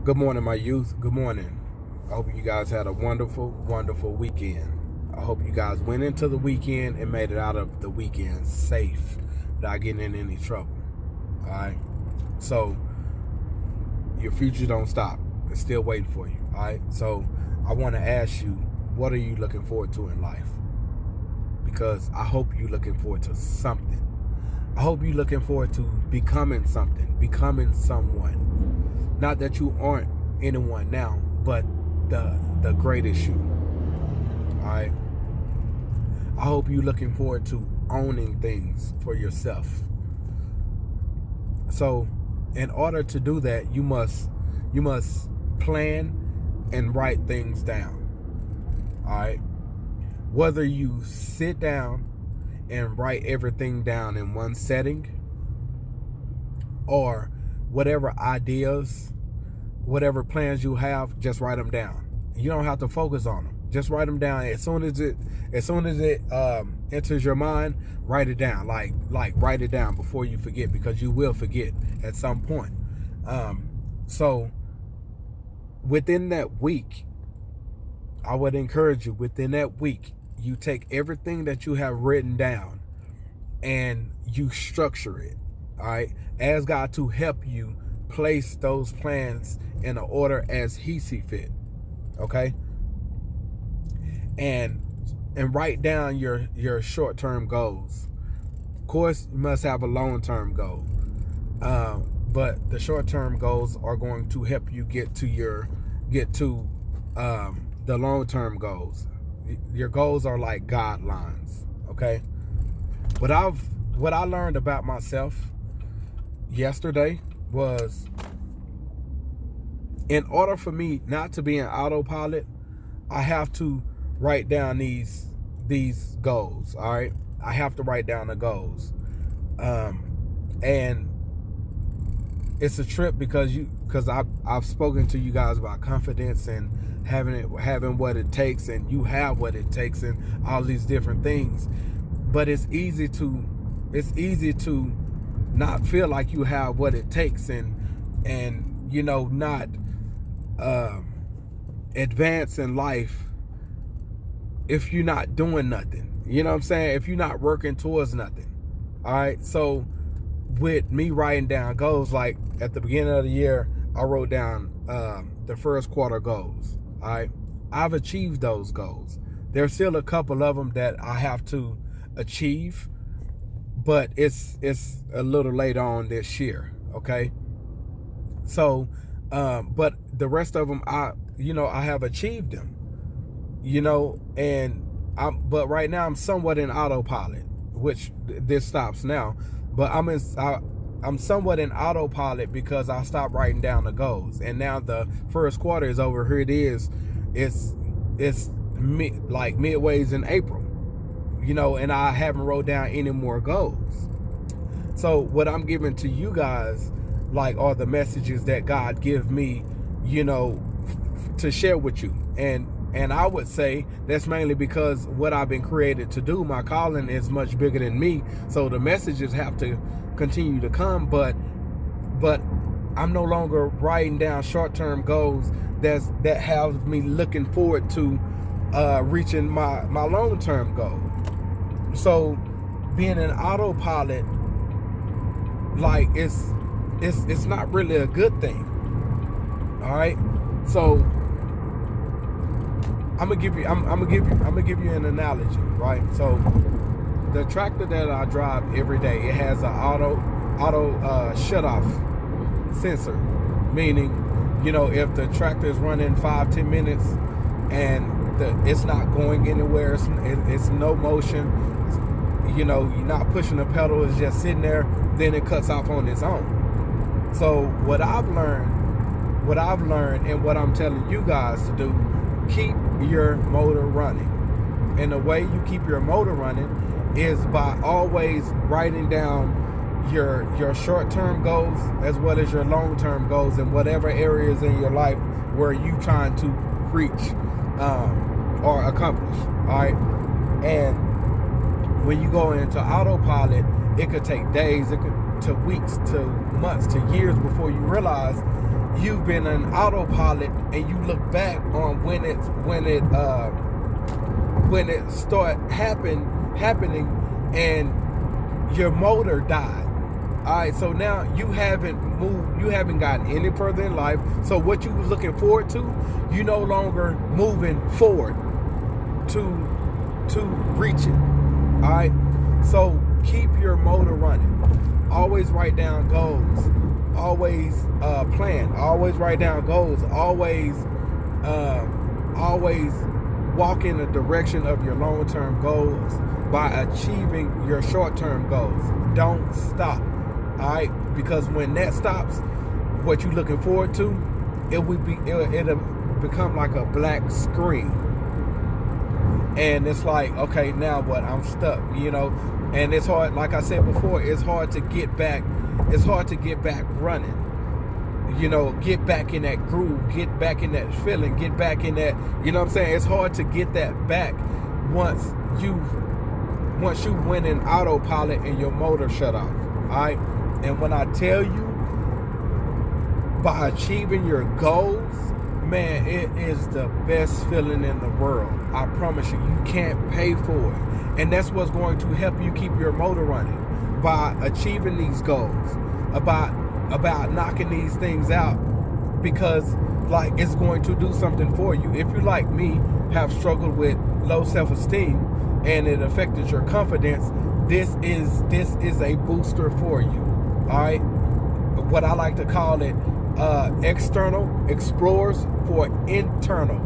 Good morning, my youth. Good morning. I hope you guys had a wonderful, wonderful weekend. I hope you guys went into the weekend and made it out of the weekend safe without getting in any trouble. All right. So your future don't stop. It's still waiting for you. All right. So I want to ask you, what are you looking forward to in life? Because I hope you're looking forward to something. I hope you're looking forward to becoming something, becoming someone. Not that you aren't anyone now, but the greatest you. All right. I hope you're looking forward to owning things for yourself. So, in order to do that, you must plan and write things down. All right. Whether you sit down and write everything down in one setting, or whatever ideas, whatever plans you have, just write them down. You don't have to focus on them. Just write them down. As soon as it enters your mind, write it down. Like write it down before you forget, because you will forget at some point. So within that week, I would encourage you, within that week, you take everything that you have written down and you structure it. All right. Ask God to help you place those plans in an order as He see fit. Okay. And write down your short-term goals. Of course, you must have a long-term goal. But the short-term goals are going to help you get to the long-term goals. Your goals are like guidelines. Okay. What I learned about myself yesterday was, in order for me not to be an autopilot, I have to write down these goals. All right. I have to write down the goals. And it's a trip because I've spoken to you guys about confidence and having what it takes, and you have what it takes, and all these different things. But it's easy to not feel like you have what it takes, and not advance in life if you're not doing nothing. You know what I'm saying? If you're not working towards nothing. All right. So with me writing down goals, like at the beginning of the year, I wrote down the first quarter goals. All right. I've achieved those goals. There's still a couple of them that I have to achieve, but it's a little later on this year. Okay. So, but the rest of them, I have achieved them, but right now I'm somewhat in autopilot, which this stops now, but I'm somewhat in autopilot because I stopped writing down the goals, and now the first quarter is over. Here it is. It's midways in April, and I haven't wrote down any more goals. So what I'm giving to you guys, are the messages that God give me, to share with you. And I would say that's mainly because what I've been created to do, my calling is much bigger than me. So the messages have to continue to come, but I'm no longer writing down short-term goals that have me looking forward to reaching my long-term goal. So being an autopilot, it's not really a good thing. All right. So I'm gonna give you an analogy, right? So the tractor that I drive every day, it has an auto shut off sensor, meaning if the tractor is running 5-10 minutes and it's not going anywhere, it's no motion, you're not pushing the pedal, it's just sitting there, then it cuts off on its own. So what I've learned and what I'm telling you guys to do, keep your motor running. And the way you keep your motor running is by always writing down your short-term goals as well as your long-term goals in whatever areas in your life where you trying to reach or accomplish. All right. And when you go into autopilot, it could take days, it could to weeks, to months, to years before you realize you've been an autopilot, and you look back on when it start happening, and your motor died. All right, so now you haven't moved, you haven't gotten any further in life. So what you was looking forward to, you no longer moving forward to reach it. All right, so keep your motor running. Always write down goals. Always plan. Always write down goals. Always walk in the direction of your long-term goals by achieving your short-term goals. Don't stop. All right, because when that stops, what you're looking forward to, it'll become like a black screen. And it's like, okay, now what? I'm stuck, and it's hard. Like I said before, it's hard to get back. It's hard to get back running. Get back in that groove, get back in that feeling, get back in that. You know what I'm saying? It's hard to get that back once you went in autopilot and your motor shut off. All right, and when I tell you, by achieving your goals, man, it is the best feeling in the world. I promise you, you can't pay for it. And that's what's going to help you keep your motor running, by achieving these goals, about knocking these things out, because like it's going to do something for you. If you, like me, have struggled with low self-esteem and it affected your confidence, this is a booster for you. All right, what I like to call it, external explorers for internal.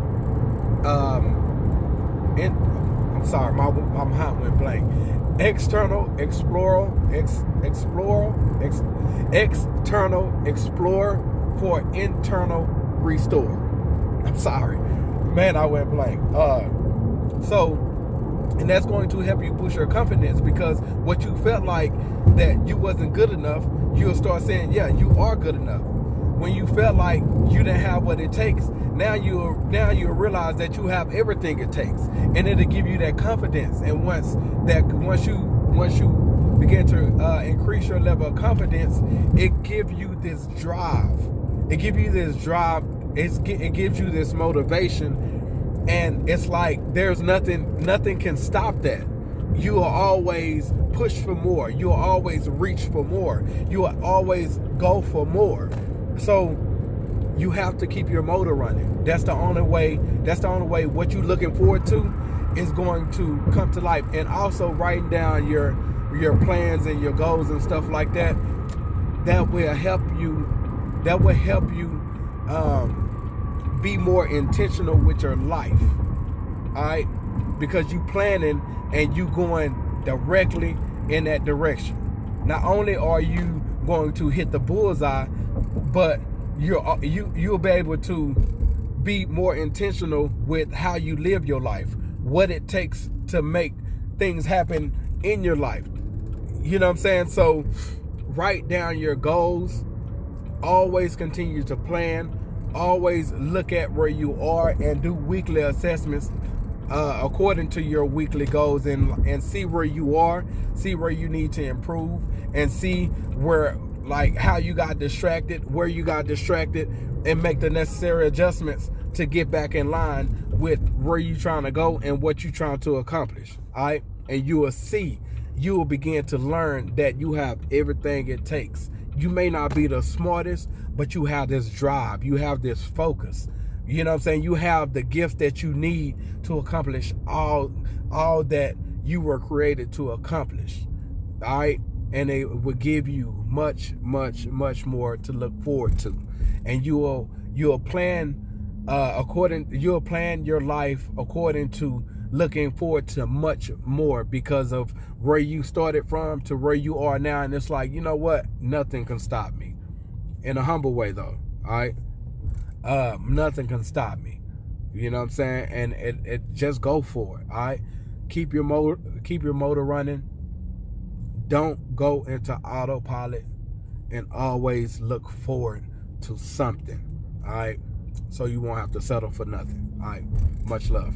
I'm sorry, my mind went blank. External explorer, external explorer for internal restore. I'm sorry, man, I went blank. And that's going to help you boost your confidence, because what you felt like that you wasn't good enough, you'll start saying, yeah, you are good enough. When you felt like you didn't have what it takes, now you'll realize that you have everything it takes, and it'll give you that confidence. And once you begin to increase your level of confidence, it gives you this drive. It gives you this drive. It gives you this motivation, and it's like there's nothing can stop that. You will always push for more. You will always reach for more. You will always go for more. So you have to keep your motor running. That's the only way what you're looking forward to is going to come to life. And also writing down your plans and your goals and stuff like that, that will help you be more intentional with your life. All right, because you planning and you going directly in that direction. Not only are you going to hit the bullseye, but you'll be able to be more intentional with how you live your life, what it takes to make things happen in your life. You know what I'm saying? So write down your goals. Always continue to plan. Always look at where you are and do weekly assessments according to your weekly goals, and see where you are, see where you need to improve, and see where, like, how you got distracted, where you got distracted, and make the necessary adjustments to get back in line with where you're trying to go and what you're trying to accomplish. All right, and you will begin to learn that you have everything it takes. You may not be the smartest, but you have this drive, you have this focus. You know what I'm saying? You have the gifts that you need to accomplish all that you were created to accomplish. All right, and it will give you much, much, much more to look forward to, and you'll plan you'll plan your life according to looking forward to much more, because of where you started from to where you are now. And it's like, you know what? Nothing can stop me. In a humble way, though. All right. Nothing can stop me. You know what I'm saying? And it just go for it. All right. Keep your motor running. Don't go into autopilot, and always look forward to something. All right. So you won't have to settle for nothing. All right. Much love.